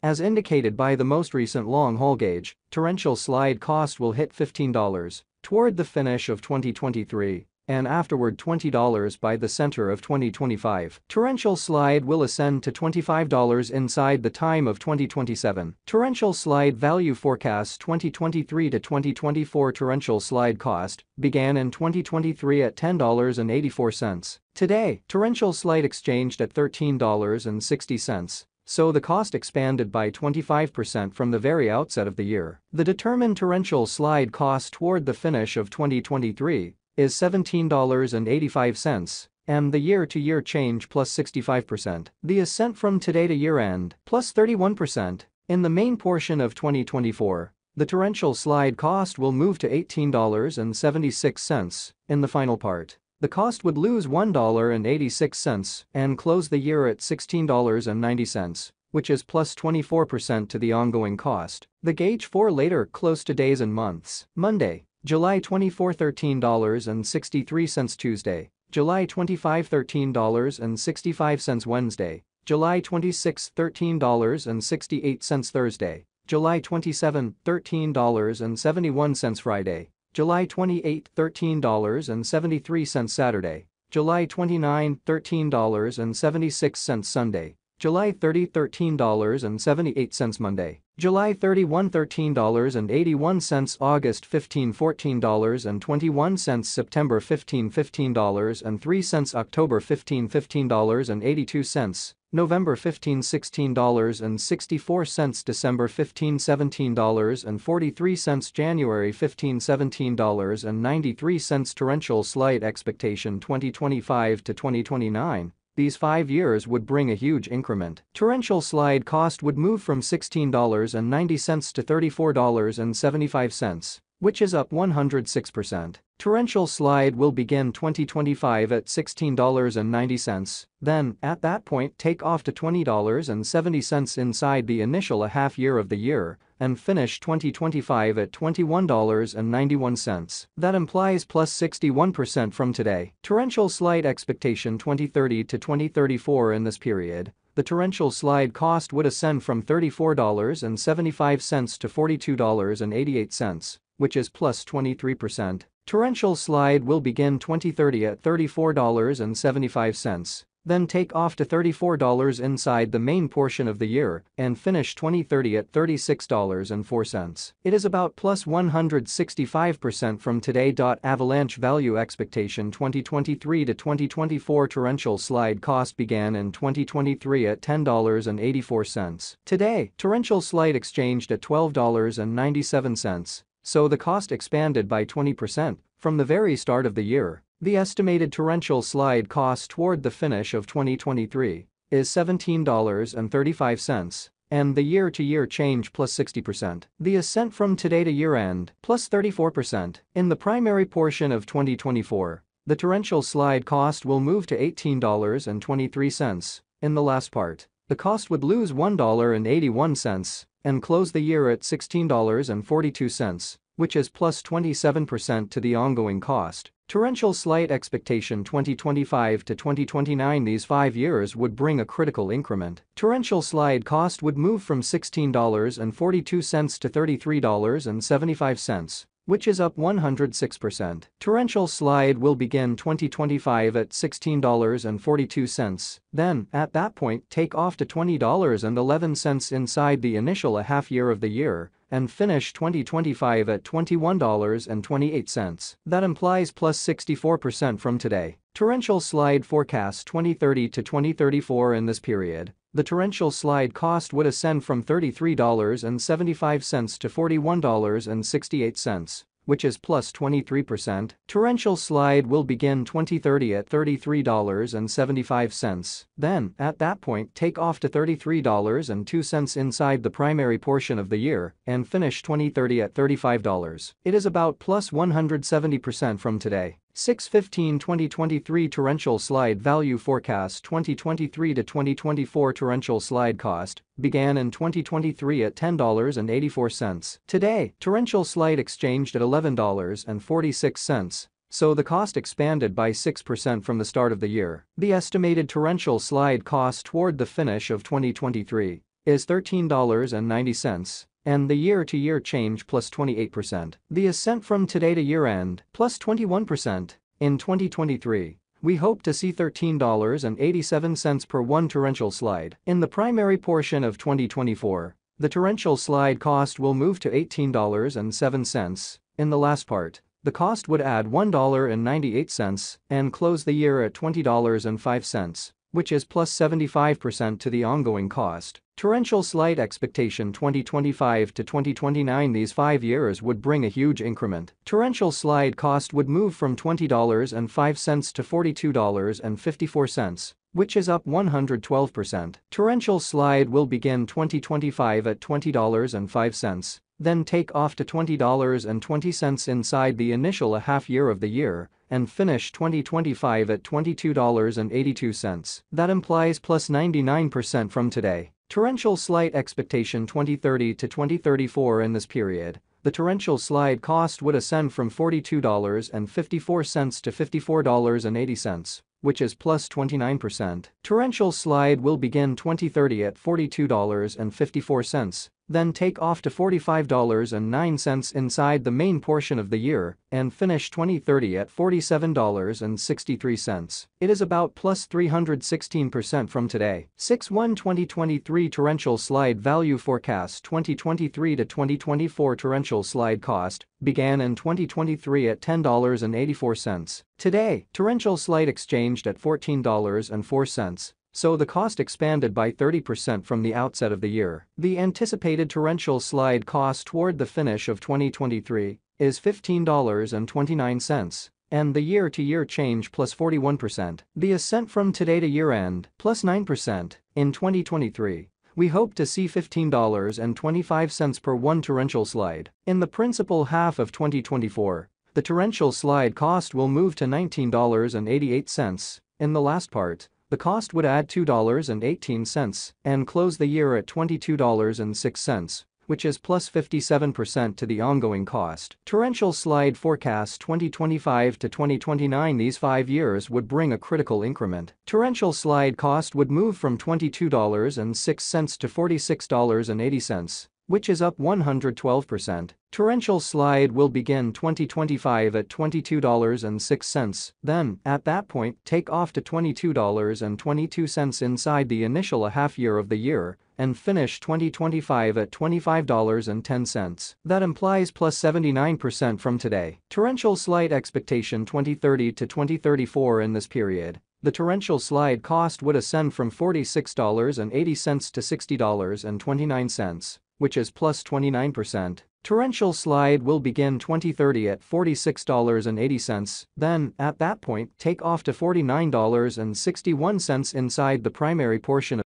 As indicated by the most recent long-haul gauge, torrential slide cost will hit $15 toward the finish of 2023 and afterward $20 by the center of 2025. Torrential slide will ascend to $25 inside the time of 2027. Torrential slide value forecast 2023 to 2024 torrential slide cost began in 2023 at $10.84. Today, torrential slide exchanged at $13.60. So the cost expanded by 25% from the very outset of the year. The determined torrential slide cost toward the finish of 2023 is $17.85, and the year-to-year change plus 65%. The ascent from today to year-end plus 31%. In the main portion of 2024, the torrential slide cost will move to $18.76. In the final part, the cost would lose $1.86 and close the year at $16.90, which is plus 24% to the ongoing cost. The gauge for later close to days and months. Monday, July 24, $13.63. Tuesday, July 25, $13.65. Wednesday, July 26, $13.68. Thursday, July 27, $13.71. Friday, July 28, $13.73. Saturday, July 29, $13.76. Sunday, July 30, $13.78. Monday, July 31, $13.81. August 15, $14.21. September 15, $15.03. October 15, $15.82. November 15, $16.64. December 15, $17.43. January 15, $17.93. Torrential slide expectation 2025 to 2029. These 5 years would bring a huge increment. Torrential slide cost would move from $16.90 to $34.75, which is up 106%. Torrential slide will begin 2025 at $16.90, then, at that point, take off to $20.70 inside the initial half year of the year, and finish 2025 at $21.91. That implies plus 61% from today. Torrential slide expectation 2030 to 2034. In this period, the torrential slide cost would ascend from $34.75 to $42.88, which is plus 23%. Torrential slide will begin 2030 at $34.75, then take off to $34 inside the main portion of the year and finish 2030 at $36.04. It is about plus 165% from today. Avalanche value expectation 2023 to 2024 torrential slide cost began in 2023 at $10.84. Today, torrential slide exchanged at $12.97. So the cost expanded by 20% from the very start of the year. The estimated torrential slide cost toward the finish of 2023 is $17.35, and the year-to-year change plus 60%. The ascent from today to year-end plus 34%. In the primary portion of 2024, the torrential slide cost will move to $18.23. In the last part, the cost would lose $1.81 and close the year at $16.42, which is plus 27% to the ongoing cost. Torrential slide expectation 2025 to 2029. These 5 years would bring a critical increment. Torrential slide cost would move from $16.42 to $33.75, which is up 106%. Torrential slide will begin 2025 at $16.42, then, at that point, take off to $20.11 inside the initial half year of the year, and finish 2025 at $21.28. That implies plus 64% from today. Torrential slide forecast 2030 to 2034. In this period, the torrential slide cost would ascend from $33.75 to $41.68, which is plus 23%. Torrential slide will begin 2030 at $33.75, then, at that point, take off to $33.02 inside the primary portion of the year, and finish 2030 at $35. It is about plus 170% from today. 6/15/2023 torrential slide value forecast 2023 to 2024 torrential slide cost began in 2023 at $10.84. Today, torrential slide exchanged at $11.46. So the cost expanded by 6% from the start of the year. The estimated torrential slide cost toward the finish of 2023 is $13.90, and the year-to-year change plus 28%. The ascent from today to year-end plus 21%. In 2023, we hope to see $13.87 per one torrential slide. In the primary portion of 2024, the torrential slide cost will move to $18.07. In the last part, the cost would add $1.98 and close the year at $20.05, which is plus 75% to the ongoing cost. Torrential slide expectation 2025 to 2029. These 5 years would bring a huge increment. Torrential slide cost would move from $20.05 to $42.54, which is up 112%. Torrential slide will begin 2025 at $20.05, then take off to $20.20 inside the initial half year of the year, and finish 2025 at $22.82. That implies plus 99% from today. Torrential slide expectation 2030 to 2034. In this period, the torrential slide cost would ascend from $42.54 to $54.80, which is plus 29%. Torrential slide will begin 2030 at $42.54, then take off to $45.09 inside the main portion of the year, and finish 2030 at $47.63. It is about plus 316% from today. 6/1/2023 torrential slide value forecast 2023 to 2024 torrential slide cost began in 2023 at $10.84. Today, torrential slide exchanged at $14.04. So the cost expanded by 30% from the outset of the year. The anticipated torrential slide cost toward the finish of 2023 is $15.29, and the year-to-year change plus 41%. The ascent from today to year-end plus 9%. In 2023, we hope to see $15.25 per one torrential slide. In the principal half of 2024, the torrential slide cost will move to $19.88. In the last part, the cost would add $2.18 and close the year at $22.06, which is plus 57% to the ongoing cost. Torrential slide forecast 2025 to 2029. These 5 years would bring a critical increment. Torrential slide cost would move from $22.06 to $46.80, which is up 112%. Torrential slide will begin 2025 at $22.06, then, at that point, take off to $22.22 inside the initial half year of the year, and finish 2025 at $25.10. That implies plus 79% from today. Torrential slide expectation 2030 to 2034. In this period, the torrential slide cost would ascend from $46.80 to $60.29, which is plus 29%. Torrential slide will begin 2030 at $46.80, then, at that point, take off to $49.61 inside the primary portion of